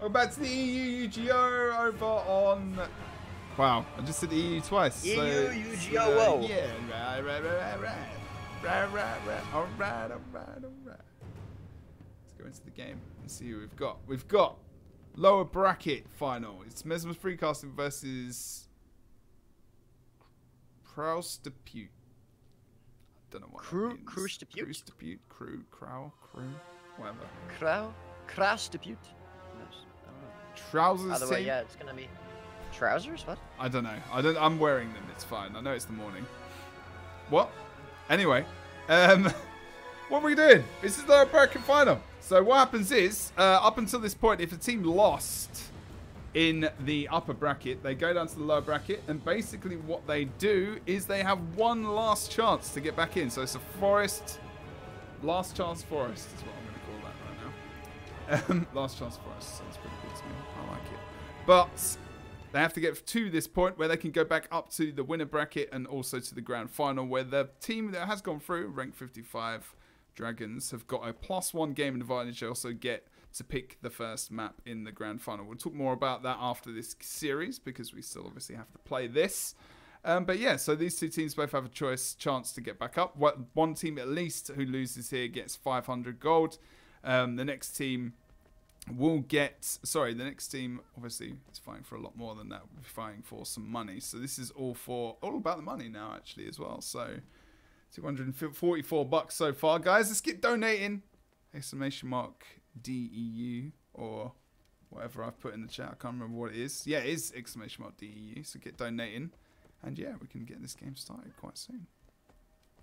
We're back to the EU UGO over on. Wow, I just said the EU twice. EU so, UGO. Yeah, right. All right. Let's go into the game and see who we've got. We've got lower bracket final. It's Mesmer's Freecasting versus Kraus Depute. I don't know what that means. Kraus Depute? Kraus Depute? Crew, whatever. Kraus Depute. Trousers Either way, team? yeah, it's gonna be trousers. What? I don't know. I'm wearing them. It's fine. I know it's the morning. What? Anyway, what are we doing? This is the lower bracket final. So what happens is, up until this point, if a team lost in the upper bracket, they go down to the lower bracket, and basically what they do is they have one last chance to get back in. So it's a forest, last chance forest is what I'm going to call that right now. Last chance forest sounds pretty good to me. I like it. But they have to get to this point where they can go back up to the winner bracket and also to the grand final, where the team that has gone through, rank 55 Dragons, have got a +1 game advantage. They also get to pick the first map in the grand final. We'll talk more about that after this series because we still obviously have to play this. But yeah, so these two teams both have a chance to get back up. One team at least who loses here gets 500 gold. The next team will get... Sorry, the next team obviously is fighting for a lot more than that. We'll be fighting for some money. So this is all about the money now actually as well. So 244 bucks so far. Guys, let's get donating. !DEU or whatever I've put in the chat. I can't remember what it is. Yeah, it is !DEU. So get donating. And yeah, we can get this game started quite soon.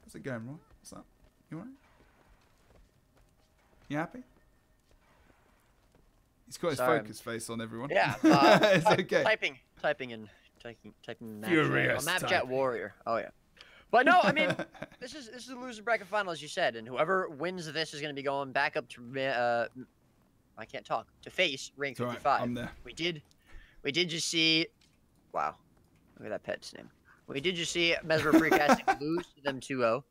How's it going, Roy? What's up? You alright? You happy? He's got his focus face on, everyone. Yeah. It's okay. Typing Furious Mapjet typing. Warrior. Oh yeah. But no, I mean, this is the loser bracket final, as you said, and whoever wins this is going to be going back up to I can't talk, to face rank 55. Right, I'm there. We did just see, wow, look at that pet's name. We did just see Mesmer Freecasting lose to them 2-0.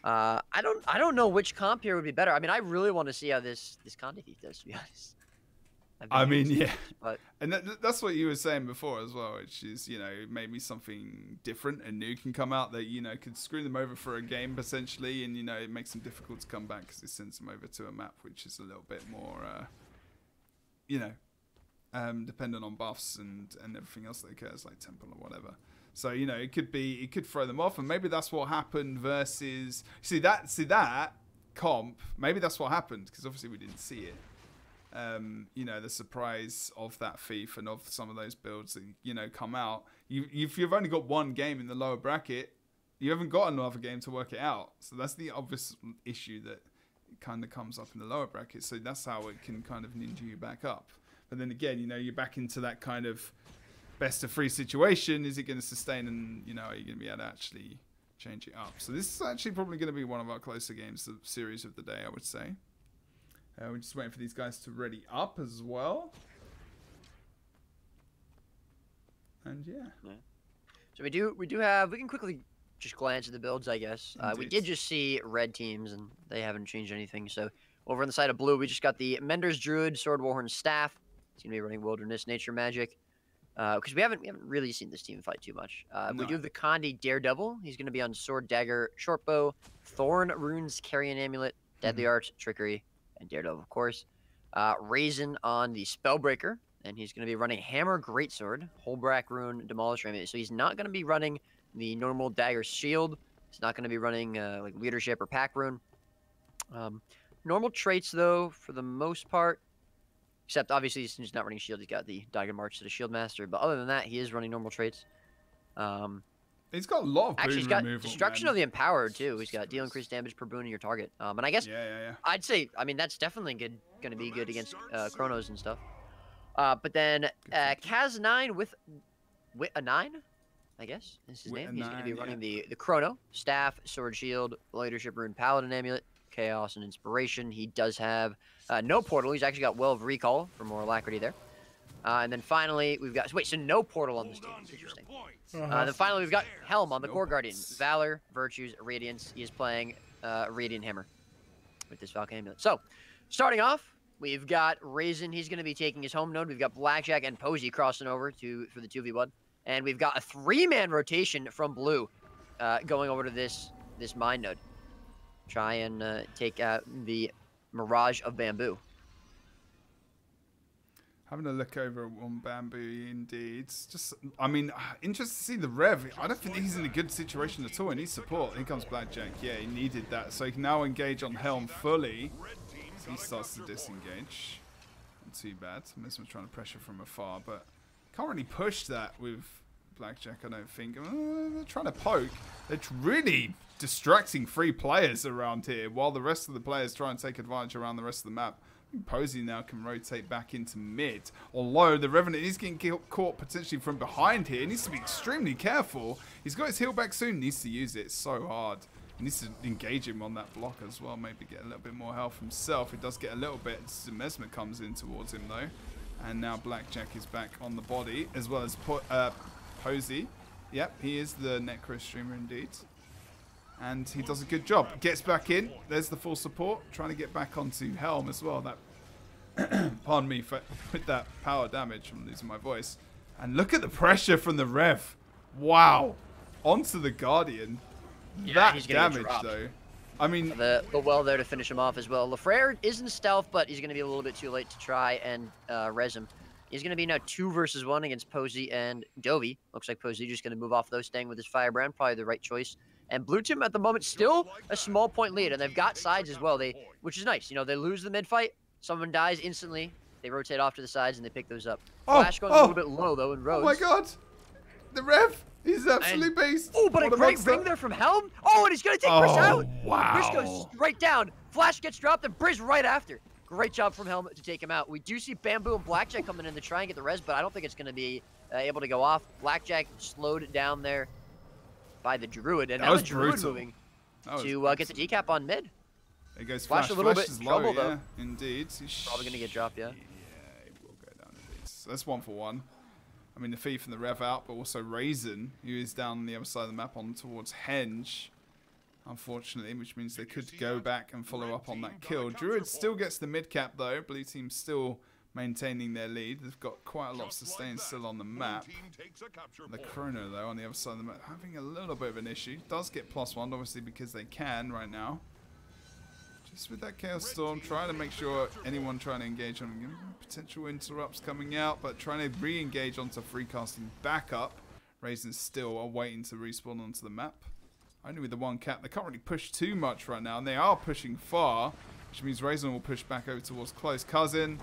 I don't know which comp here would be better. I mean, I really want to see how this Conde Thief does, to be honest. I mean, yeah. But and that's what you were saying before as well, which is, you know, maybe something different and new can come out that, you know, could screw them over for a game potentially, and, you know, it makes them difficult to come back because it sends them over to a map which is a little bit more, you know, dependent on buffs and everything else that occurs, like Temple or whatever. So, you know, it could throw them off, and maybe that's what happened versus... See that comp, maybe that's what happened, because obviously we didn't see it. You know, the surprise of that Thief and of some of those builds that, you know, come out. If you've only got one game in the lower bracket, you haven't got another game to work it out. So that's the obvious issue that kind of comes up in the lower bracket. So that's how it can kind of ninja you back up. But then again, you know, you're back into that kind of best of 3 situation. Is it going to sustain, and, you know, are you going to be able to actually change it up? So this is actually probably going to be one of our closer games, the series of the day, I would say. We're just waiting for these guys to ready up as well. And yeah. So we can quickly just glance at the builds, I guess. We did just see red teams, and they haven't changed anything. So over on the side of blue, we just got the Mender's Druid, Sword Warhorn Staff. It's going to be running Wilderness Nature Magic. Because we haven't really seen this team fight too much. No. We do have the Conde Daredevil. He's going to be on Sword, Dagger, Shortbow, Thorn, Runes, Carrion Amulet, Deadly Arts, Trickery, and Daredevil, of course. Raisin on the Spellbreaker, and he's going to be running Hammer, Greatsword, Holbrack Rune, Demolish Ram. So he's not going to be running the normal Dagger Shield. He's not going to be running like Leadership or Pack Rune. Normal traits, though, for the most part, except obviously since he's not running Shield, he's got the Dagger March to the Shield Master. But other than that, he is running normal traits. He's got a lot of actually, he's boon got removal, Destruction man. of the Empowered, too. He's got deal increased damage per boon in your target. And I guess I'd say, I mean, that's definitely going to be good against Chronos and stuff. But then Kaz9 with a 9, I guess is his name. He's going to be running the Chrono, Staff, Sword Shield, Leadership Rune, Paladin Amulet, Chaos, and Inspiration. He does have no Portal. He's actually got Well of Recall for more alacrity there. And then finally, we've got... Wait, so no Portal on this team. That's interesting. Then finally, we've got Helm on the Core Guardian. Valor, Virtues, Radiance. He is playing Radiant Hammer with this Falcon Amulet. So, starting off, We've got Raisin. He's going to be taking his home node. We've got Blackjack and Posey crossing over for the 2v1. And we've got a 3-man rotation from Blue going over to this mine node. Try and take out the Mirage of Bamboo. Having a look over on Bamboo, indeed. Just, I mean, interested to see the Rev. I don't think he's in a good situation at all. He needs support. Here comes Blackjack. Yeah, he needed that. So he can now engage on Helm fully. So he starts to disengage. Not too bad. Mesmer's trying to pressure from afar, but can't really push that with Blackjack, I don't think. They're trying to poke. They're really distracting 3 players around here while the rest of the players try and take advantage around the rest of the map. Posey now can rotate back into mid. Although the Revenant is getting caught potentially from behind here. He needs to be extremely careful. He's got his heal back soon. Needs to use it. It's so hard. He needs to engage him on that block as well. Maybe get a little bit more health himself. He does get a little bit. Mesmer comes in towards him though. And now Blackjack is back on the body as well as Posey. Yep, he is the Necro streamer indeed. And he does a good job. Gets back in. There's the full support. Trying to get back onto Helm as well. That, pardon me with that power damage. I'm losing my voice. And look at the pressure from the Rev. Wow. Onto the Guardian. Yeah, that damage though. I mean, the well there to finish him off as well. Lafrere is in stealth, but he's going to be a little bit too late to try and res him. He's going to be now 2 versus 1 against Posey and Dovey. Looks like Posey just going to move off those, staying with his Firebrand. Probably the right choice. And Blue Team at the moment still a small point lead, and they've got sides as well. Which is nice. You know, they lose the mid fight, someone dies instantly, they rotate off to the sides and they pick those up. Flash going a little bit low though in Rhodes. Oh my god, the Rev, he's absolutely beast. Oh, but a great ring there from Helm. Oh, and he's gonna take Briz out. Wow. Briz goes right down. Flash gets dropped and Briz right after. Great job from Helm to take him out. We do see Bamboo and Blackjack coming in to try and get the res, but I don't think it's gonna be able to go off. Blackjack slowed down there by the Druid, and now the Druid moving to get the decap on mid. There goes Flash. A little bit is trouble, low, though. yeah, indeed. He's probably going to get dropped, yeah. Yeah, he will go down indeed. So that's 1 for 1. I mean, the Thief and the Rev out, but also Raisin, who is down on the other side of the map on towards Henge, unfortunately, which means they could go back and follow up on that kill. Druid still gets the mid cap, though. Blue Team still maintaining their lead. They've got quite a lot of sustain still on the map. The Chrono, though, on the other side of the map, having a little bit of an issue. Does get +1, obviously, because they can right now. Just with that Chaos Storm, trying to make sure anyone trying to engage on potential interrupts coming out, but trying to re-engage onto free casting back up. Raisin still are waiting to respawn onto the map. Only with the 1 cap. They can't really push too much right now, and they are pushing far, which means Raisin will push back over towards Close Cousin.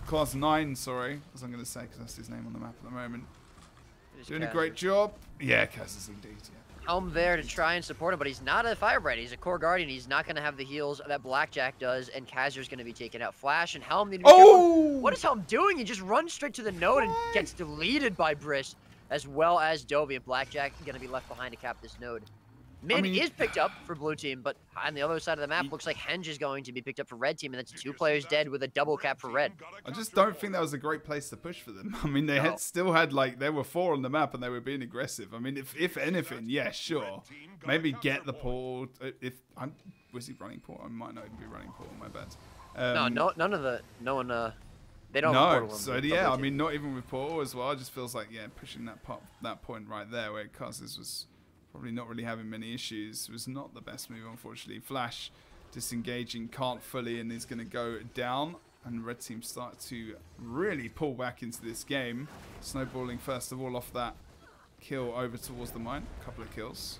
Class 9, sorry, as I'm going to say, because that's his name on the map at the moment. Doing a great job. Yeah, Kaz is indeed, yeah. Helm there to try and support him, but he's not a Firebrand. He's a core guardian. He's not going to have the heals that Blackjack does, and Kazer's going to be taken out. Flash and Helm need to be careful. What is Helm doing? He just runs straight to the node and gets deleted by Briz, as well as Dovey and Blackjack going to be left behind to cap this node. Mid is picked up for Blue Team, but on the other side of the map, looks like Henge is going to be picked up for Red Team, and that's 2 players dead with a double cap for Red. I just don't think that was a great place to push for them. I mean, they still had, like, there were 4 on the map, and they were being aggressive. I mean, if anything, yeah, sure. Maybe get the portal. Was he running portal? I might not even be running portal, my bad. No one, they don't No, portal so yeah, I mean, not even with portal as well. It just feels like, yeah, pushing that point right there where Causes was probably not really having many issues. It was not the best move, unfortunately. Flash disengaging, can't fully, and is going to go down. And Red Team start to really pull back into this game. Snowballing, first of all, off that kill over towards the mine. A couple of kills.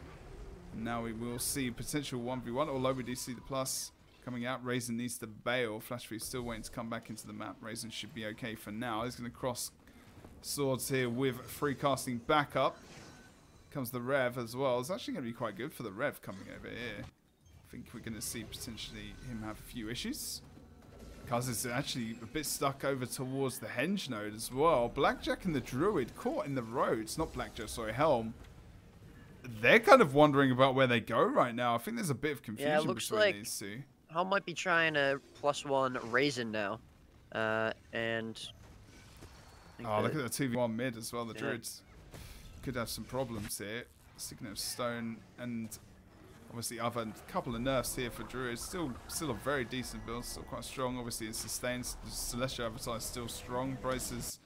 And now we will see potential 1v1, although we do see the plus coming out. Raisin needs to bail. Flash Free still waiting to come back into the map. Raisin should be okay for now. He's going to cross swords here with free casting back up. Comes the Rev as well. It's actually going to be quite good for the Rev coming over here. I think we're going to see potentially him have a few issues. Because it's actually a bit stuck over towards the Henge node as well. Blackjack and the Druid caught in the roads. Not Blackjack, sorry, Helm. They're kind of wondering about where they go right now. I think there's a bit of confusion between like these two. Helm might be trying to +1 Raisin now. And... look at the 2v1 mid as well. The Druids could have some problems here. Signet of Stone and Obviously, I've had a couple of nerfs here for Druid. Still a very decent build. Still quite strong. Obviously, it sustains. Celestial Avatar is still strong. Bryce.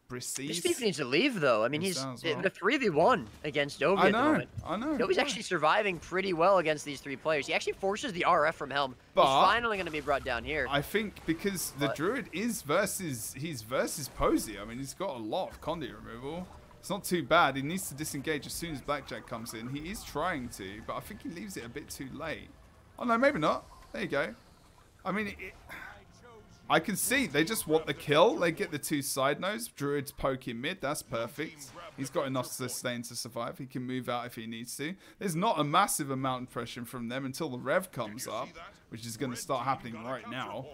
This thief needs to leave, though. I mean, he's in a 3v1 against Dovey at the moment. I know. Dovey's actually surviving pretty well against these 3 players. He actually forces the RF from Helm. He's finally going to be brought down here. I think because the Druid is versus Posey. I mean, he's got a lot of Condi removal. It's not too bad. He needs to disengage as soon as Blackjack comes in. He is trying to, but I think he leaves it a bit too late. Oh, no, maybe not. There you go. I mean, I can see they just want the kill. They get the 2 side nodes. Druid's poking mid. That's perfect. He's got enough sustain to survive. He can move out if he needs to. There's not a massive amount of pressure from them until the Rev comes up, which is going to start happening right now.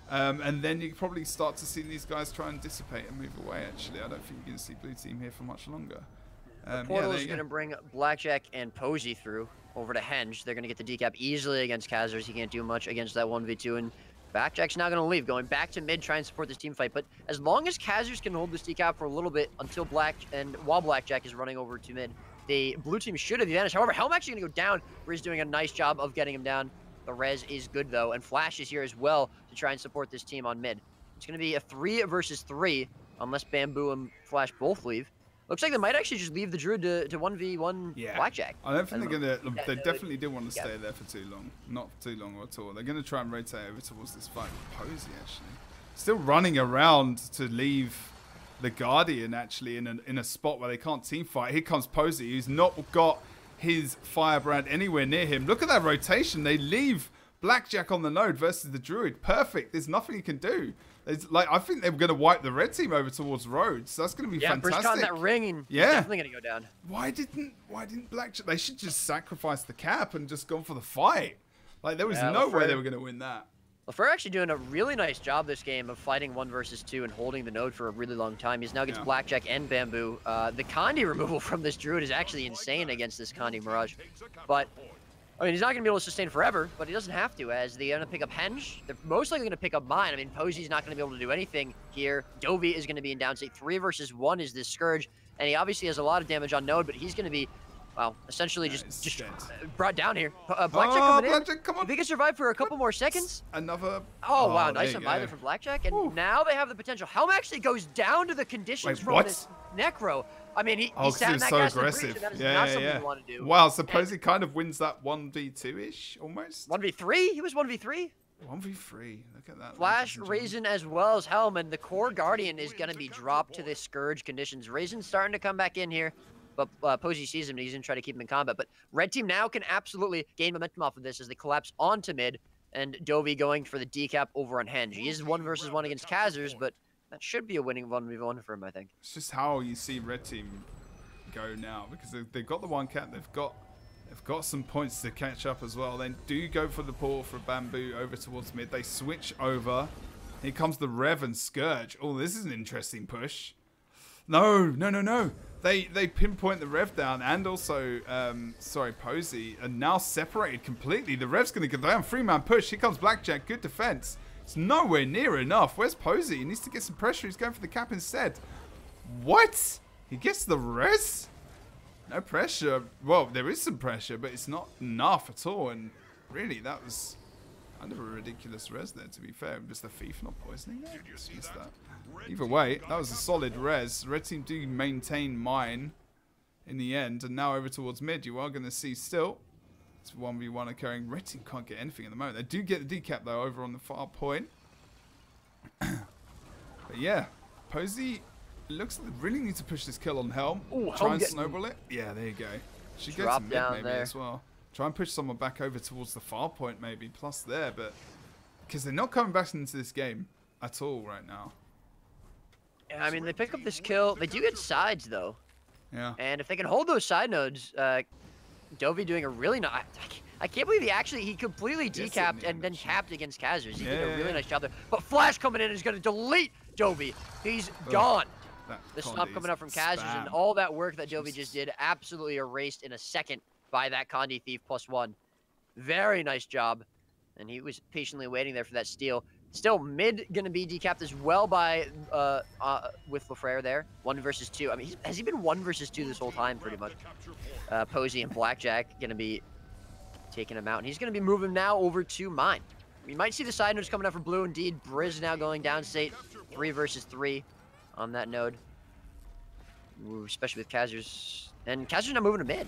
And then you probably start to see these guys try and dissipate and move away, actually. I don't think you're going to see blue team here for much longer. The portal is going to bring Blackjack and Posey through over to Henge. They're going to get the decap easily against Kazers. He can't do much against that 1v2. And Blackjack's not going to leave, going back to mid, try and support this team fight. But as long as Kazers can hold this decap for a little bit until while Blackjack is running over to mid, the blue team should have the advantage. However, Helm actually going to go down. Riz doing a nice job of getting him down. The res is good, though, and Flash is here as well to try and support this team on mid. It's going to be a 3 versus 3, unless Bamboo and Flash both leave. Looks like they might actually just leave the Druid to 1v1 Blackjack. I don't think they're going to... They definitely do want to stay there for too long. Not too long at all. They're going to try and rotate over towards this fight with Posey, actually. Still running around to leave the Guardian, actually, in a spot where they can't team fight. Here comes Posey, who's not got his Firebrand anywhere near him. Look at that rotation. They leave Blackjack on the node versus the Druid. Perfect. There's nothing he can do. It's like, I think they're going to wipe the red team over towards Rhodes. So that's going to be fantastic. Yeah, that ring, and he's definitely going to go down. Why didn't Blackjack? They should just sacrifice the cap and just gone for the fight. Like, there was no way they were going to win that. LaFleur actually doing a really nice job this game of fighting 1 versus 2 and holding the node for a really long time. He's now gets Blackjack and Bamboo. The Condi removal from this Druid is actually insane against this Condi Mirage. But, I mean, he's not going to be able to sustain forever, but he doesn't have to, as they're going to pick up Henge. They're most likely going to pick up Mine. I mean, Posey's not going to be able to do anything here. Dovey is going to be in downstate. 3 versus 1 is this Scourge, and he obviously has a lot of damage on node, but he's going to be... Well, essentially just brought down here. Blackjack coming in. Come on. If he can survive for a couple more seconds. Another. Oh, wow. Nice unbither from Blackjack. And now they have the potential. Helm actually goes down to the conditions from this Necro. I mean, he sat in that gas aggressive. That is not something you want to do. Wow, suppose he kind of wins that 1v2-ish, almost. 1v3? He was 1v3. 1v3. Look at that. Flash, Raisin, as well as Helm. And the core Guardian is going to be dropped to the Scourge conditions. Raisin's starting to come back in here. But Posey sees him and he's going to try to keep him in combat. But red team now can absolutely gain momentum off of this as they collapse onto mid. And Dovey going for the decap over on Henge. He is 1 versus 1 against Kazers, but that should be a winning 1v1 for him, I think. It's just how you see red team go now. Because they've got the 1 cap. They've got some points to catch up as well. They do go for the portal for Bamboo over towards mid. They switch over. Here comes the Rev and Scourge. Oh, this is an interesting push. No. They pinpoint the Rev down and also, Posey are now separated completely. The Rev's going to go down. 3-man push. Here comes Blackjack. Good defense. It's nowhere near enough. Where's Posey? He needs to get some pressure. He's going for the cap instead. What? He gets the res? No pressure. Well, there is some pressure, but it's not enough at all. And really, that was kind of a ridiculous res there, to be fair. Just the thief not poisoning there. Just missed that. Either way, that was a solid res. Red team do maintain mine in the end. And now over towards mid, you are going to see still. It's 1v1 occurring. Red team can't get anything at the moment. They do get the decap, though, over on the far point. But yeah, Posey looks like they really need to push this kill on Helm. Ooh, try and snowball it. Yeah, there you go. She gets mid maybe as well. Try and push someone back over towards the far point maybe, plus there. But because they're not coming back into this game at all right now. I mean, they pick up this kill. They do get sides, though. Yeah. And if they can hold those side nodes, Dovey doing a really nice... I can't believe he completely decapped and then capped against Kazers. He did a really nice job there. But Flash coming in is going to delete Dovey. He's gone. The snub coming up from Kazers and all that work that Dovey just did absolutely erased in a second by that Condi Thief +1. Very nice job. And he was patiently waiting there for that steal. Still, mid going to be decapped as well by with LaFrere there. 1 versus 2. I mean, has he been 1 versus 2 this whole time, pretty much? Posey and Blackjack going to be taking him out. And he's going to be moving now over to mine. We might see the side nodes coming out for blue. Indeed, Briz now going down state 3 versus 3 on that node. Ooh, especially with Kazers. And Kazers now moving to mid.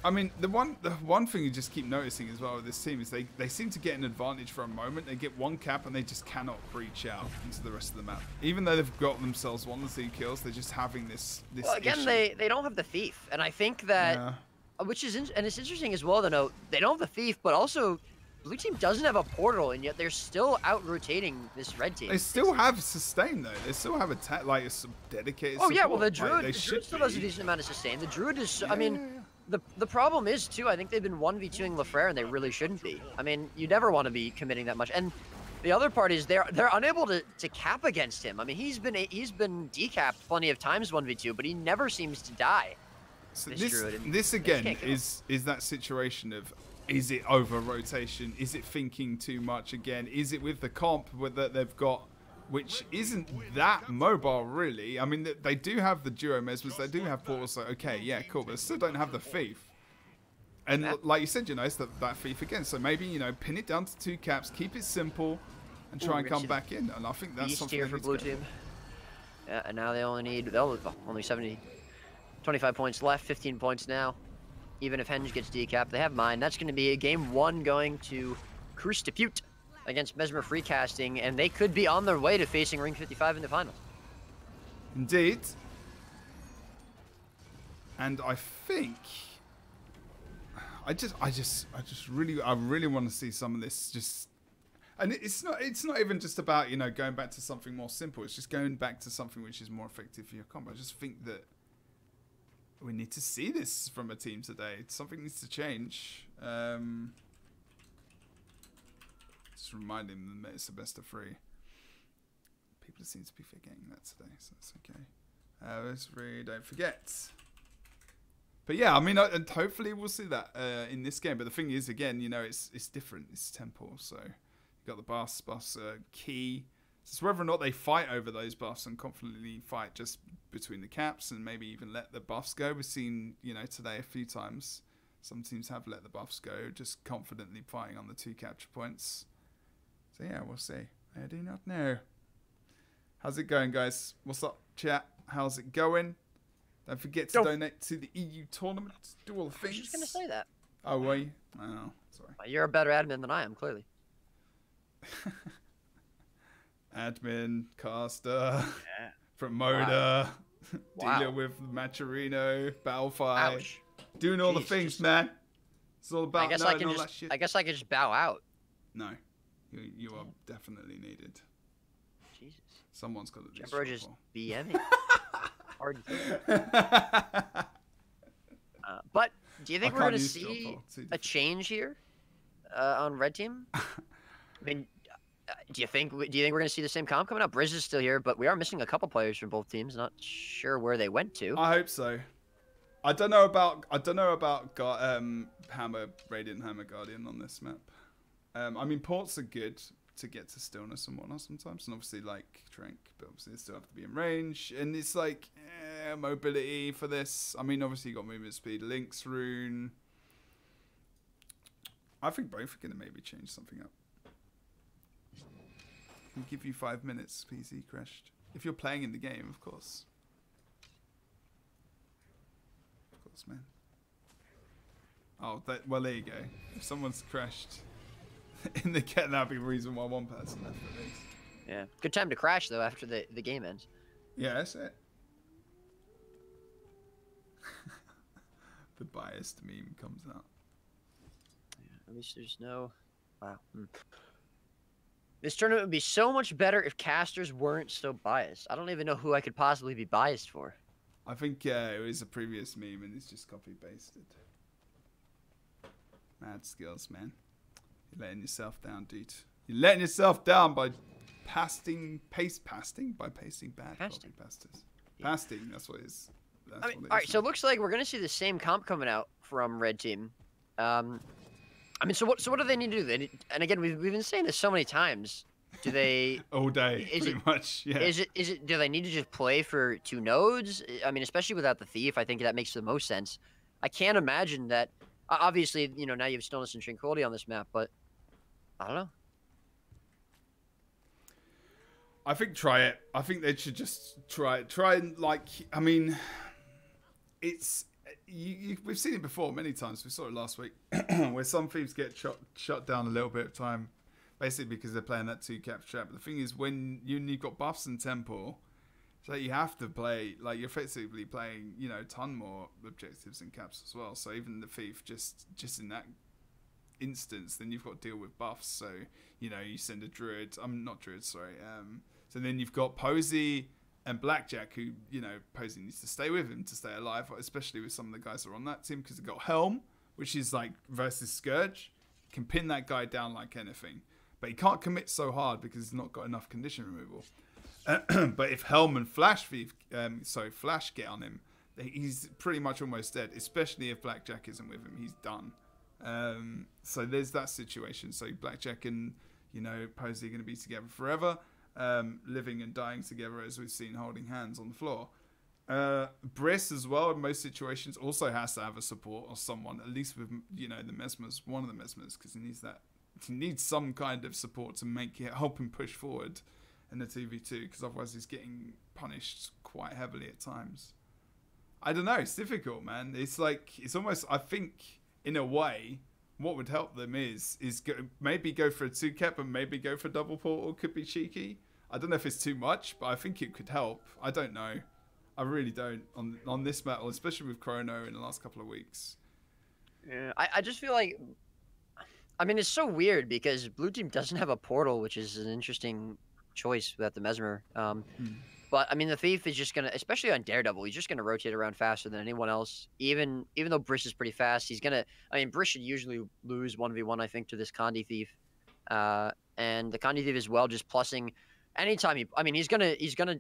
I mean, the one thing you just keep noticing as well with this team is they seem to get an advantage for a moment. They get one cap and they just cannot breach out into the rest of the map. Even though they've got themselves 1 to 2 kills, they're just having this well, again, issue. they don't have the thief. And I think that, which is, and it's interesting as well to note, they don't have the thief, but also blue team doesn't have a portal, and yet they're still out-rotating this red team. They still have sustain, though. They still have a like some dedicated support. Yeah, well, the Druid, like, the Druid still has a decent amount of sustain. The Druid is, I mean, the problem is, too, I think they've been 1v2ing Lafrere, and they really shouldn't be. I mean, you never want to be committing that much. And the other part is they're unable to cap against him. I mean, he's been decapped plenty of times 1v2, but he never seems to die. So this again is that situation of, is it over rotation? Is it thinking too much again? Is it with the comp that they've got, which isn't that mobile really? I mean, they do have the duo mesmers, they do have portals, so okay, yeah, cool, but they still don't have the thief. And like you said, you know, it's that thief again. So maybe, you know, pin it down to 2 caps, keep it simple, and try and come back in. And I think that's something here for blue team. Yeah, and now they only need only 25 points left, 15 points now. Even if Henge gets decapped, they have mine. That's going to be a game 1 going to Cruise Depute against Mesmer Freecasting, and they could be on their way to facing Ring 55 in the finals. Indeed. And I think I really want to see some of this just, and it's not even just about, you know, going back to something more simple. It's just going back to something which is more effective for your combo. I just think that we need to see this from a team today. Something needs to change. Just reminding them that it's a best of 3. People seem to be forgetting that today, so that's okay. Let's really don't forget. But yeah, I mean, and hopefully we'll see that in this game. But the thing is, again, you know, it's different. It's temple, so you got the buffs key. It's whether or not they fight over those buffs and confidently fight just between the caps and maybe even let the buffs go. We've seen, you know, today a few times some teams have let the buffs go, just confidently fighting on the 2 capture points. So yeah, we'll see. I do not know. How's it going, guys? What's up, chat? How's it going? Don't forget to donate to the EU tournament. Do all the things. I was just going to say that. Oh, were you? Oh, sorry. You're a better admin than I am, clearly. Admin, caster, promoter, dealer with Maturino, Battlefy, doing all the things, man. It's all about knowing all that shit. I guess I could just bow out. No, you are definitely needed. Jesus. Someone's got to do Jebro just BMing. Hard to say. But do you think we're going to see a change here on red team? I mean, do you think we're going to see the same comp coming up? Briz is still here, but we are missing a couple players from both teams. Not sure where they went to. I hope so. I don't know about Hammer Radiant Hammer Guardian on this map. I mean, ports are good to get to stillness and whatnot sometimes, and obviously like Trank, but obviously they still have to be in range. And it's like mobility for this. I mean, obviously you got movement speed, Link's rune. I think both are going to maybe change something up. I'll give you 5 minutes, PC crashed. If you're playing in the game, of course. Of course, man. Oh, well, there you go. If someone's crashed in the game, that'd be the reason why one person left at least. Yeah. Good time to crash, though, after the game ends. Yeah, that's it. The biased meme comes out. Yeah, at least there's no... Wow. This tournament would be so much better if casters weren't so biased. I don't even know who I could possibly be biased for. I think it was a previous meme and it's just copy-pasted. Mad skills, man. You're letting yourself down, dude. You're letting yourself down by pasting bad copy pasters. Pasting, that's what it is. All right, so it looks like we're going to see the same comp coming out from red team. I mean, so what do they need to do? And again, we've been saying this so many times. Do they all day? Pretty much, yeah. Is it? Do they need to just play for 2 nodes? I mean, especially without the thief, I think that makes the most sense. I can't imagine that Obviously, you know, now you have stillness and tranquility on this map, but I don't know. I think try it. I think they should just try it. Try and, like, I mean, it's... we've seen it before many times. We saw it last week, where some thieves get shut down a little bit of time, basically because they're playing that 2-cap trap. But the thing is, when you've got buffs and temple, so you have to play, like, you're effectively playing, you know, a ton more objectives and caps as well. So even the thief, just in that instance, then you've got to deal with buffs. So, you know, you send a druid. Not druid, sorry. So then you've got Posey and Blackjack, who, you know, Posey needs to stay with him to stay alive, especially with some of the guys that are on that team, because they've got Helm, which is like versus Scourge. You can pin that guy down like anything. But he can't commit so hard because he's not got enough condition removal. But if Helm and Flash get on him, he's pretty much almost dead, especially if Blackjack isn't with him. He's done. So there's that situation. So Blackjack and, you know, Posey are going to be together forever, living and dying together, as we've seen, holding hands on the floor. Briss as well, in most situations, also has to have a support or someone, at least with, you know, the Mesmers, one of the Mesmers, because he needs that. He needs some kind of support to help him push forward in the 2v2, because otherwise he's getting punished quite heavily at times. I don't know, it's difficult, man. It's like, it's almost, I think, in a way, what would help them is maybe go for a 2-cap and maybe go for double portal. Could be cheeky. I don't know if it's too much, but I think it could help. I don't know. I really don't on this battle, especially with Chrono in the last couple of weeks. Yeah, I just feel like, I mean, it's so weird because blue team doesn't have a portal, which is an interesting choice without the Mesmer. But I mean, the thief is just gonna, especially on Daredevil, he's just gonna rotate around faster than anyone else. Even though Briss is pretty fast, he's gonna. I mean, Briss should usually lose 1v1, I think, to this Condi thief, and the Condi thief as well, just plussing anytime he. I mean, he's gonna.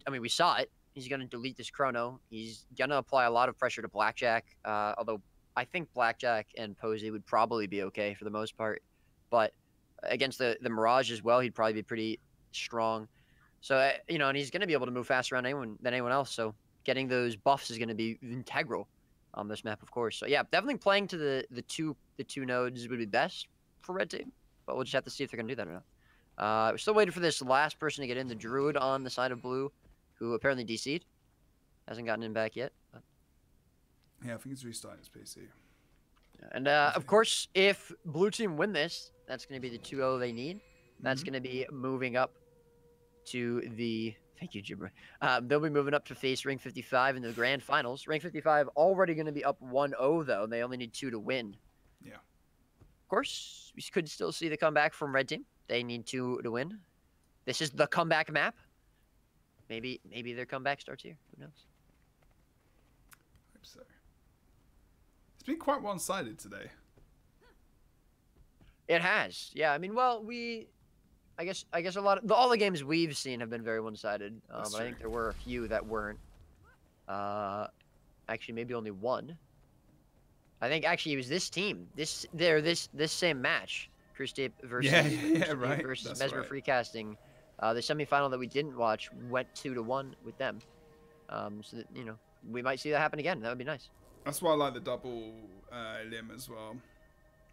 I mean, we saw it. He's gonna delete this Chrono. He's gonna apply a lot of pressure to Blackjack. Although I think Blackjack and Posey would probably be okay for the most part, but against the Mirage as well, he'd probably be pretty strong. So, you know, and he's going to be able to move faster than anyone else. So getting those buffs is going to be integral on this map, of course. So yeah, definitely playing to the two nodes would be best for red team, but we'll just have to see if they're going to do that or not. We're still waiting for this last person to get in, the Druid on the side of blue, who apparently DC'd. Hasn't gotten in back yet. But... yeah, I think it's restarting his PC. And of course, if blue team win this, that's going to be the 2-0 they need. That's going to be moving up to the, thank you, Jebro. They'll be moving up to face Ring 55 in the grand finals. Ring 55 already going to be up 1-0 though. They only need 2 to win. Yeah. Of course, we could still see the comeback from red team. They need 2 to win. This is the comeback map. Maybe their comeback starts here. Who knows? I hope so. It's been quite one-sided today. It has. Yeah. I mean, well, I guess a lot of all the games we've seen have been very one-sided. But I think there were a few that weren't. Actually, maybe only one. I think actually it was this team. This same match, Chris Tape versus versus Mesmer Freecasting. The semifinal that we didn't watch went 2-1 with them. So that, you know, we might see that happen again. That would be nice. That's why I like the double limb as well.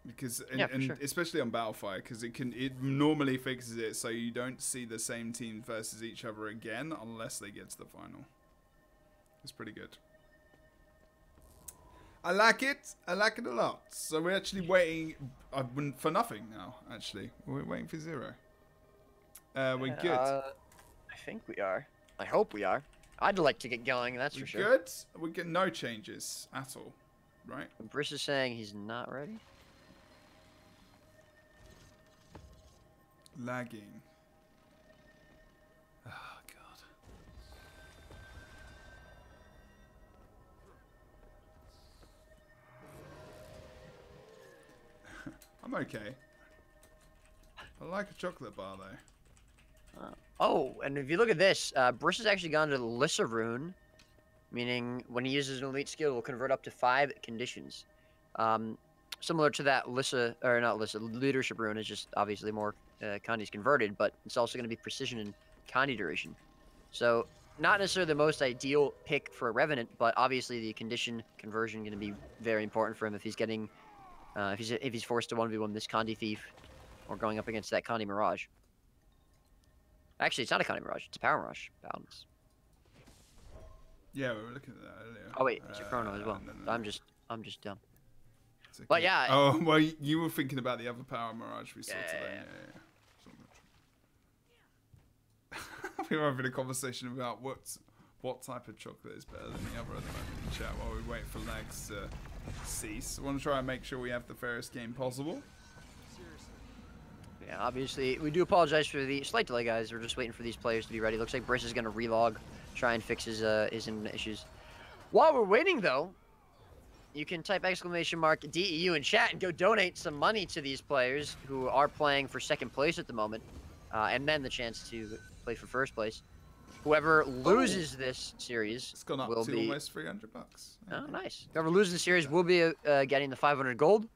Because sure. Especially on Battlefire, because it normally fixes it so you don't see the same team versus each other again unless they get to the final. It's pretty good. I like it. I like it a lot. So we're actually waiting for nothing now. Actually, we're waiting for 0. We're good. I think we are. I hope we are. I'd like to get going. That's for sure. Good. We get no changes at all, right? Briss is saying he's not ready. Lagging. Oh, God. I'm okay. I like a chocolate bar, though. Oh, and if you look at this, Briss has actually gone to the Lissa rune, meaning when he uses an elite skill, it will convert up to 5 conditions. Similar to that leadership rune is just obviously more Condi's converted, but it's also going to be precision and Condi duration. So not necessarily the most ideal pick for a Revenant, but obviously the condition conversion going to be very important for him if he's getting if he's forced to 1v1 this Condi Thief, or going up against that Condi Mirage. Actually, it's not a Condi Mirage. It's a Power Mirage balance. Yeah, we were looking at that earlier. Oh wait, it's a Chrono as well. No. I'm just dumb. Okay. But yeah. Oh well, you were thinking about the other Power Mirage we saw today. Yeah. We were having a conversation about what type of chocolate is better than the other at the moment in chat while we wait for lags to cease. I want to try and make sure we have the fairest game possible. Yeah, obviously, we do apologize for the slight delay, guys. We're just waiting for these players to be ready. Looks like Briss is going to relog, try and fix his internet issues. While we're waiting, though, you can type !DEU in chat and go donate some money to these players who are playing for second place at the moment, and then the chance to play for first place. Whoever loses this series it's gone up will to be almost $300. Oh, nice. Whoever loses the series will be getting the 500 gold.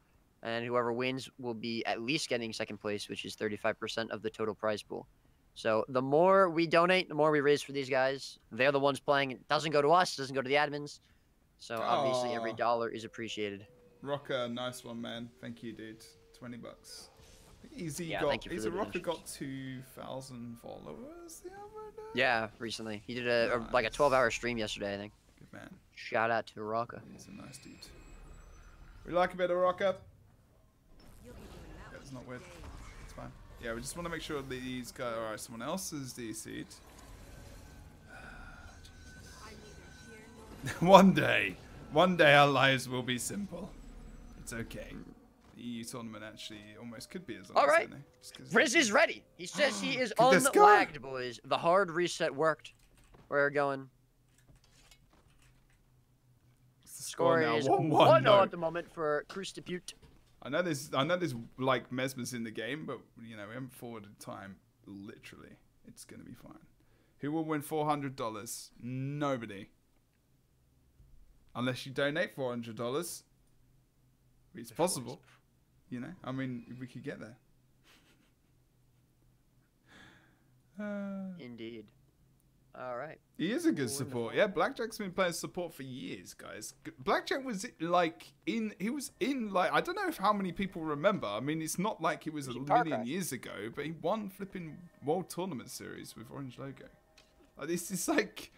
And whoever wins will be at least getting second place, which is 35% of the total prize pool. So the more we donate, the more we raise for these guys. They're the ones playing. It doesn't go to us. It doesn't go to the admins. So obviously every dollar is appreciated. Rocker, nice one, man. Thank you, dude. $20. Thank you for the Rocker got 2,000 followers the other day? Yeah, recently. He did like a 12-hour stream yesterday, I think. Good man. Shout out to Rocker. He's a nice dude. We like a bit of Rocker. It's not weird. It's fine. Yeah, we just want to make sure these guys. Alright, someone else is DC'd. One day our lives will be simple. It's okay. The EU tournament actually almost could be as long. Alright. Riz is ready. He says he is unlagged, boys. The hard reset worked. We're going. The score is 1-1 at the moment for Cruz Debut. I know there's like Mesmer's in the game, but you know we haven't forwarded time. Literally, it's gonna be fine. Who will win $400? Nobody. Unless you donate $400. It's possible. You know, I mean, if we could get there. Indeed. All right. He is a good support. Yeah, Blackjack's been playing support for years, guys. Blackjack was like he was in like I don't know if how many people remember. I mean, it's not like it was a million years ago, but he won flipping World Tournament Series with Orange Logo. Like, this is like,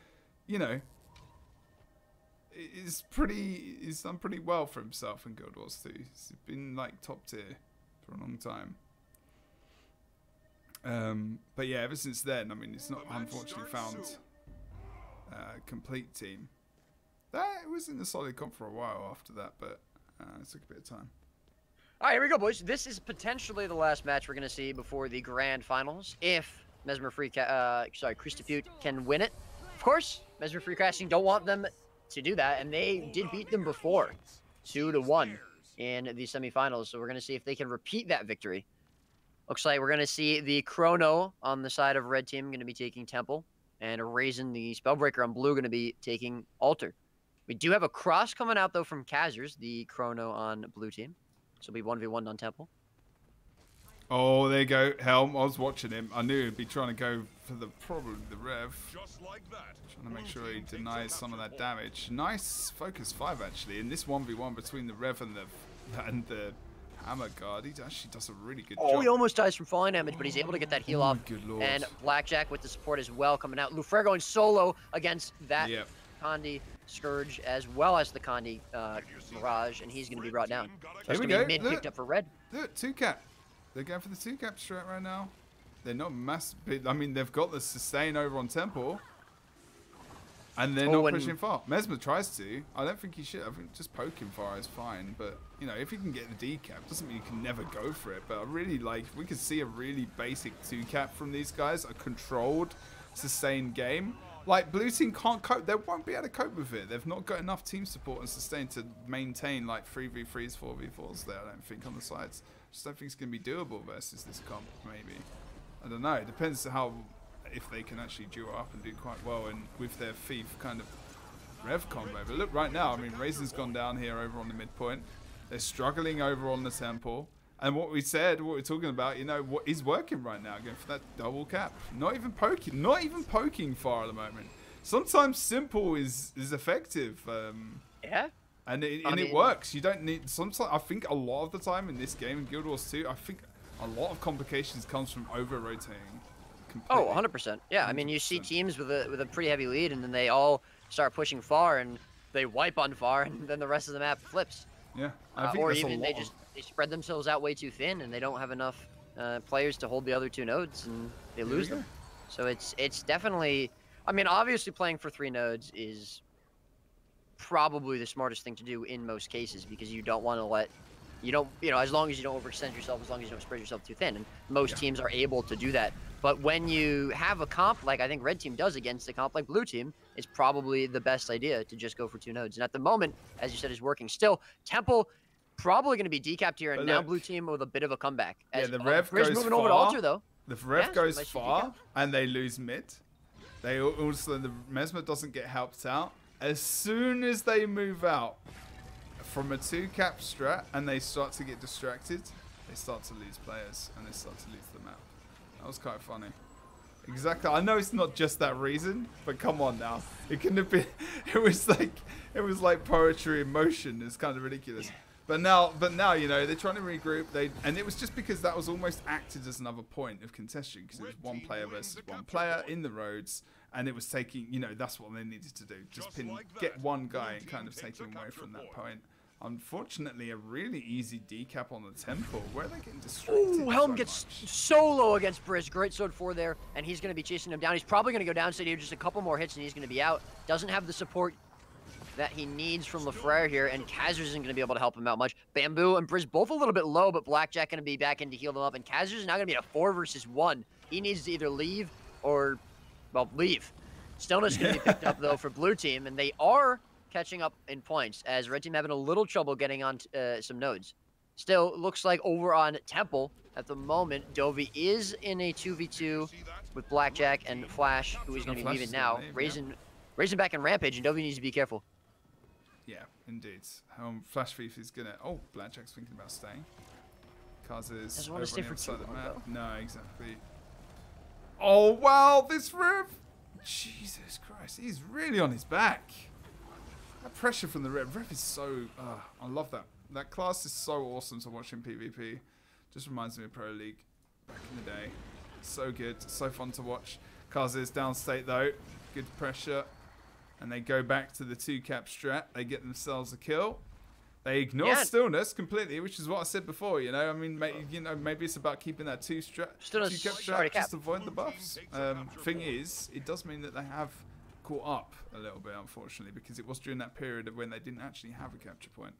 you know, he's done pretty well for himself in Guild Wars 2. He's been like top tier for a long time. But yeah, ever since then, I mean, it's not unfortunately found a complete team. It was in the solid comp for a while after that, but it took a bit of time. All right, here we go, boys. This is potentially the last match we're going to see before the grand finals. If Mesmer Cruz Debut can win it. Of course, Mesmer Freecasting don't want them to do that, and they did beat them before, 2-1 in the semifinals. So we're going to see if they can repeat that victory. Looks like we're going to see the Chrono on the side of red team going to be taking Temple, and Raisin, the Spellbreaker on blue, going to be taking Altar. We do have a cross coming out, though, from Kazers, the Chrono on blue team. So it'll be 1v1 on Temple. Oh, there you go. Helm, I was watching him. I knew he'd be trying to go for probably the Rev. Just like that. Trying to make sure he denies some of that damage. Nice focus 5, actually. In this 1v1 between the Rev and the Hammer Guard, he actually does a really good job. Oh, he almost dies from falling damage, but he's able to get that heal off. Good Lord. And Blackjack with the support as well coming out. Lufre going solo against that Condi Scourge as well as the Condi Mirage, and he's going to be brought down. Here we go. Mid picked up for red. Look, 2-cap. They're going for the 2-cap strat right now. They're not massive. I mean, they've got the sustain over on Temple. And they're not pushing far. Mesmer tries to. I don't think he should. I think just poking far is fine. But, you know, if you can get the D-cap, doesn't mean you can never go for it. But I really like, we could see a really basic 2-cap from these guys. A controlled, sustained game. Like, blue team can't cope. They won't be able to cope with it. They've not got enough team support and sustain to maintain, like, 3v3s, 4v4s there, I don't think, on the sides. Just don't think it's going to be doable versus this comp, maybe. I don't know. It depends how... if they can actually duo up and do quite well and with their Thief kind of Rev combo. But look right now, I mean, Raisin's gone down here over on the midpoint. They're struggling over on the Temple. And what we said, what we're talking about, you know, what is working right now, going for that double cap. Not even poking far at the moment. Sometimes simple is effective. Yeah. And it works. You don't need... Sometimes, I think a lot of the time in this game, in Guild Wars 2, I think a lot of complications comes from over-rotating. Oh, 100%. Yeah, 100%. I mean, you see teams with a pretty heavy lead, and then they all start pushing far, and they wipe on far, and then the rest of the map flips. Yeah, I think or even they spread themselves out way too thin, and they don't have enough players to hold the other 2 nodes, and they lose them. So it's definitely... I mean, obviously playing for 3 nodes is probably the smartest thing to do in most cases, because you don't want to let... as long as you don't overextend yourself, as long as you don't spread yourself too thin, and most teams are able to do that. But when you have a comp, like I think Red Team does against a comp like Blue Team, it's probably the best idea to just go for 2 nodes. And at the moment, as you said, is working. Still, Temple probably going to be decapped here, and now Blue Team with a bit of a comeback. As, the Rev goes moving far. Over to Altar, though. The Rev goes far, and they lose mid. They also, the Mesmer doesn't get helped out. As soon as they move out from a 2-cap strat and they start to get distracted, they start to lose players, and they start to lose the map. That was quite funny. Exactly. I know it's not just that reason, but come on now. It couldn't have been. It was like poetry in motion. It's kind of ridiculous. But now, you know, they're trying to regroup. And it was just because that was almost acted as another point of contention, because it was 1 player versus 1 player in the roads, and it was taking, you know, that's what they needed to do. Just get 1 guy and kind of take him away from that point. Unfortunately, a really easy decap on the temple. Where are they getting distracted? Ooh, Helm gets solo against Briz. Great sword 4 there, and he's going to be chasing him down. He's probably going to go down state here, just a couple more hits, and he's going to be out. Doesn't have the support that he needs from Lafrere here, and Kazers isn't going to be able to help him out much. Bamboo and Briz both a little bit low, but Blackjack going to be back in to heal them up, and Kazers is now going to be a 4 versus 1. He needs to either leave or, well, leave. Stillness going to be picked up, though, for Blue Team, and they are catching up in points, as Red Team having a little trouble getting on some nodes. Still, looks like over on Temple at the moment, Dovey is in a 2v2 with Blackjack and Flash, who is going to be leaving now. Raising back in Rampage, and Dovey needs to be careful. Yeah, indeed. Flash Thief is going to... Oh, Blackjack's thinking about staying. Kaz is doesn't want to stay for too long, though. No, exactly. Oh, wow, this Rev! Jesus Christ, he's really on his back. That pressure from the Rev is so... I love that. That class is so awesome to watch in PvP. Just reminds me of Pro League back in the day. So good. So fun to watch. Kaz is downstate though. Good pressure. And they go back to the 2-cap strat. They get themselves a kill. They ignore Stillness completely, which is what I said before. You know, I mean, maybe it's about keeping that 2-cap strat, just avoid the buffs. Thing is, it does mean that they have caught up a little bit, unfortunately, because it was during that period of when they didn't actually have a capture point,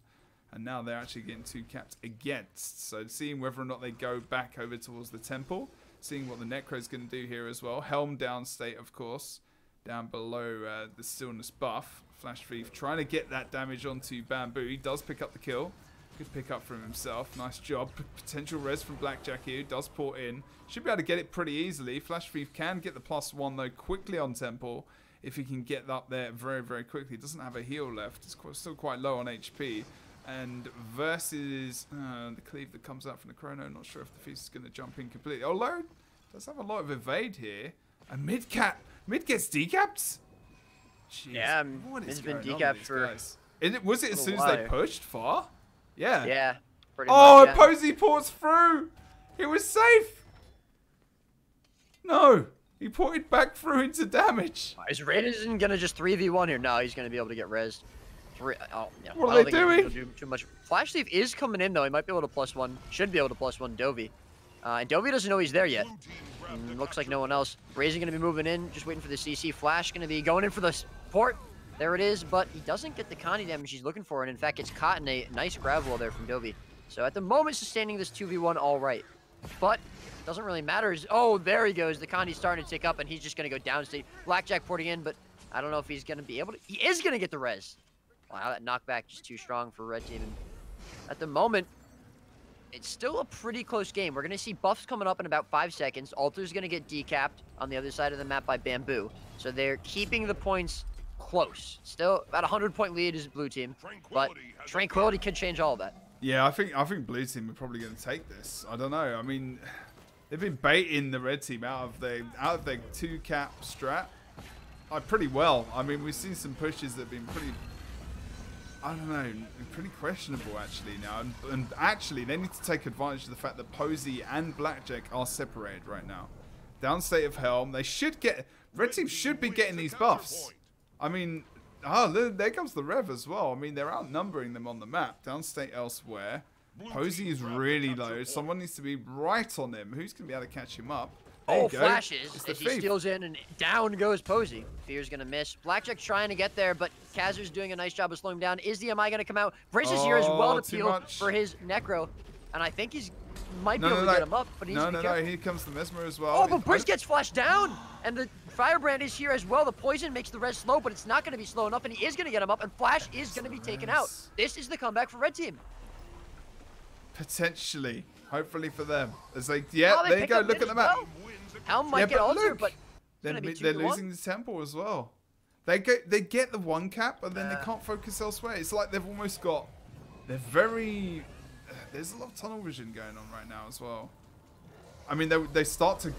and now they're actually getting 2-capped against. So seeing whether or not they go back over towards the temple, seeing what the Necro's going to do here as well. Helm downstate, of course, down below the Stillness buff. Flash Thief trying to get that damage onto Bamboo. He does pick up the kill. Good pick up from himself. Nice job. Potential res from Blackjack here. Does port in. Should be able to get it pretty easily. Flash Thief can get the +1 though quickly on temple. If he can get up there very, very quickly. Doesn't have a heal left. It's still quite low on HP. And versus the cleave that comes out from the Chrono. Not sure if the Feast is going to jump in completely. Although, does have a lot of evade here. And mid gets decapped? Jeez, yeah, it's been decapped for... Was it as soon as they pushed far? Yeah. Yeah, pretty much, yeah. Posey ports through! It was safe! No! He ported back through into damage. Is Raiden gonna just 3v1 here? No, he's gonna be able to get rezzed. What are they doing? Do too much. Flash Thief is coming in though. He might be able to +1. Should be able to +1 Dovey. And Dovey doesn't know he's there yet. Looks like no one else. Razen gonna be moving in, just waiting for the CC. Flash gonna be going in for the port. There it is, but he doesn't get the Connie damage he's looking for, and in fact gets caught in a nice grab wall there from Dovey. So at the moment, sustaining this 2v1 all right. But doesn't really matter. Oh, there he goes. The Connie's starting to tick up, and he's just gonna go downstate. Blackjack porting in, but I don't know if he's gonna be able to. He is gonna get the res. Wow, that knockback just too strong for Red Team. And at the moment, it's still a pretty close game. We're going to see buffs coming up in about 5 seconds. Altar's going to get decapped on the other side of the map by Bamboo. So they're keeping the points close. Still about a 100-point lead is Blue Team, but Tranquility could change all of that. Yeah, I think Blue Team are probably going to take this. I don't know. I mean, they've been baiting the Red Team out of their 2-cap strat pretty well. I mean, we've seen some pushes that have been I don't know, pretty questionable actually now. And actually, they need to take advantage of the fact that Posey and Blackjack are separated right now. Downstate of Helm, they should get... Red team should be getting these buffs. I mean, there comes the Rev as well. I mean, they're outnumbering them on the map. Downstate elsewhere. Posey is really low. Someone needs to be right on him. Who's going to be able to catch him up? Oh, flashes as he steals in, and down goes Posey. Fear's going to miss. Blackjack's trying to get there, but Kazer's doing a nice job of slowing him down. Is the MI going to come out? Briz is here as well to peel for his Necro, and I think he's might be able to get him up, but he's no, here comes the Mesmer as well. Oh, but Briz gets flashed down, and the Firebrand is here as well. The poison makes the red slow, but it's not going to be slow enough, and he is going to get him up, and Flash is going to be taken out. This is the comeback for Red Team. Potentially. Hopefully for them. As they, there you go, look at the map. Helm might get altered, but they're losing the temple as well. They get the one cap, and then they can't focus elsewhere. It's like they've almost got... They're very... There's a lot of tunnel vision going on right now as well. I mean, they start to...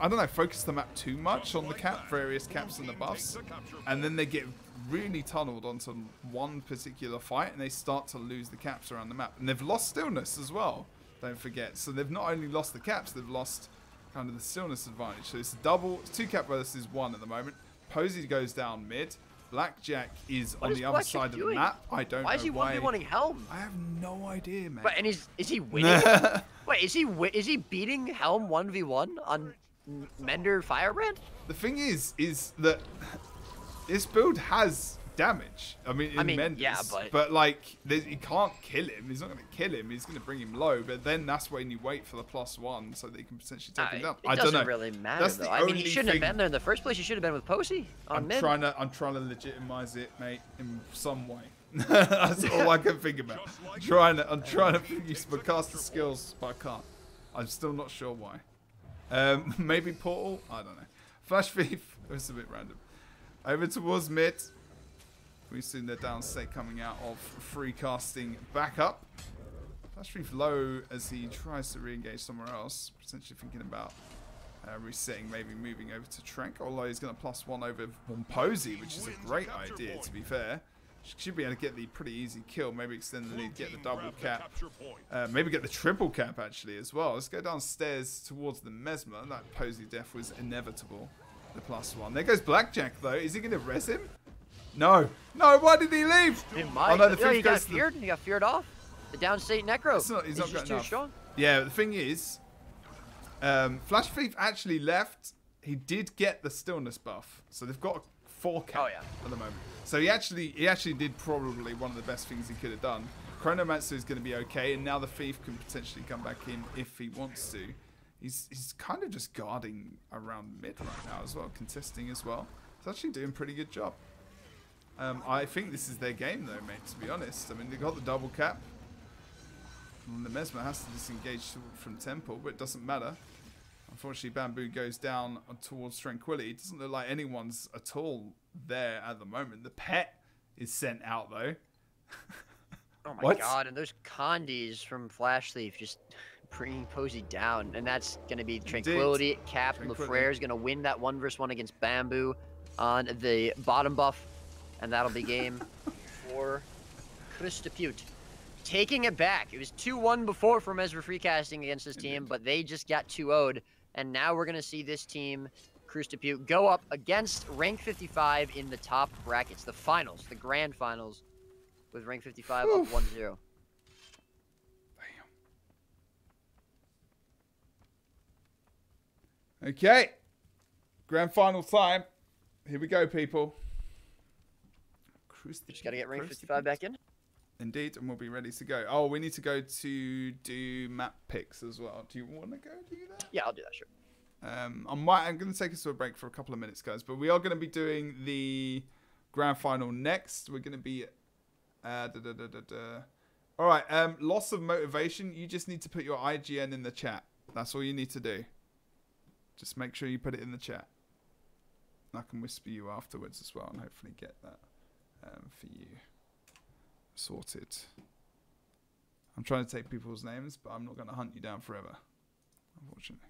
I don't know, focus the map too much on the various caps and the buffs. And then they get really tunneled onto one particular fight, and they start to lose the caps around the map. And they've lost stillness as well, don't forget. So they've not only lost the caps, they've lost kind of the stillness advantage. So it's double, 2 cap versus 1 at the moment. Posey goes down mid. Blackjack is on the other side of the map. I don't know why. Why is he 1v1ing Helm? I have no idea, man. But, and is he winning? Wait, is he beating Helm 1v1 on Mender Firebrand? The thing is that this build has damage. I mean, Mendes, yeah, but like, he can't kill him. He's not going to kill him. He's going to bring him low. But then that's when you wait for the +1 so that you can potentially take him down. I don't know. It doesn't really matter though. I mean, he shouldn't have been there in the first place. He should have been with Posey on mid. I'm trying to legitimize it, mate, in some way. That's all I can think about. I'm trying to use my caster skills, but I can't. I'm still not sure why. Maybe Portal? I don't know. Flash Thief. It was a bit random. Over towards mid. We've seen their downstate coming out of free casting back up. Flash Thief low as he tries to re-engage somewhere else. Potentially thinking about resetting, maybe moving over to Trank. Although he's going to +1 over on Posey, which is a great idea, to be fair. Should be able to get the pretty easy kill. Maybe extend the lead, get the double cap. Maybe get the triple cap, actually, as well. Let's go downstairs towards the Mesmer. That Posey death was inevitable. The +1. There goes Blackjack, though. Is he going to res him? No. No, why did he leave? He might. Oh, no, he got feared. He got feared off. The downstate Necro. He's not just too strong. Yeah, the thing is, Flash Thief actually left. He did get the stillness buff. So they've got a 4 cap at the moment. So he actually did probably one of the best things he could have done. Chronomancer is going to be okay, and now the Thief can potentially come back in if he wants to. He's kind of just guarding around mid right now as well, contesting as well. He's actually doing a pretty good job. I think this is their game though, mate, to be honest. I mean, they got the double cap. And the Mesmer has to disengage from Temple, but it doesn't matter. Unfortunately, Bamboo goes down towards Tranquility. It doesn't look like anyone's at all there at the moment. The pet is sent out though. Oh my god, and those Condis from Flash Thief just bringing Posey down. And that's going to be Tranquility. Cap, Lafrere is going to win that 1v1 against Bamboo on the bottom buff. And that'll be game for Chris Depute. Taking it back. It was 2-1 before for Mesmer Freecasting against this team, but they just got 2-0'd. And now we're going to see this team, Chris Depute, go up against rank 55 in the top brackets. The finals, the grand finals, with rank 55 up 1-0. Okay. Grand final time. Here we go, people. Just got to get rank 55 back in. Indeed, and we'll be ready to go. Oh, we need to go to do map picks as well. Do you want to go do that? Yeah, I'll do that, sure. I'm going to take us to a break for a couple of minutes, guys. But we are going to be doing the grand final next. We're going to be... All right, loss of motivation. You just need to put your IGN in the chat. That's all you need to do. Just make sure you put it in the chat. I can whisper you afterwards as well and hopefully get that for you sorted. I'm trying to take people's names, but I'm not going to hunt you down forever, unfortunately.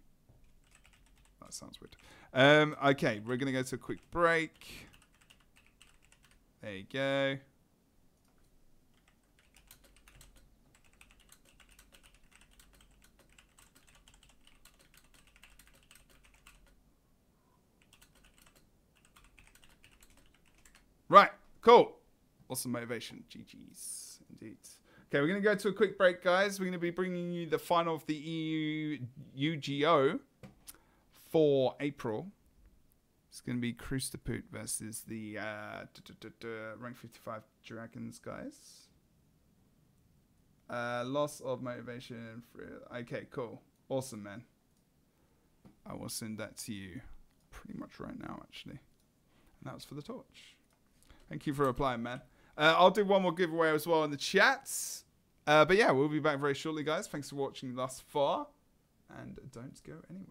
That sounds weird. Okay, we're going to go to a quick break. There you go. Cool. Awesome motivation. GG's. Indeed. Okay, we're going to go to a quick break, guys. We're going to be bringing you the final of the EU UGO for April. It's going to be Krustaput versus the rank 55 Dragons, guys. Loss of motivation. Okay, cool. Awesome, man. I will send that to you pretty much right now, actually. And that was for the torch. Thank you for replying, man. I'll do one more giveaway as well in the chats. But yeah, we'll be back very shortly, guys. Thanks for watching thus far. And don't go anywhere.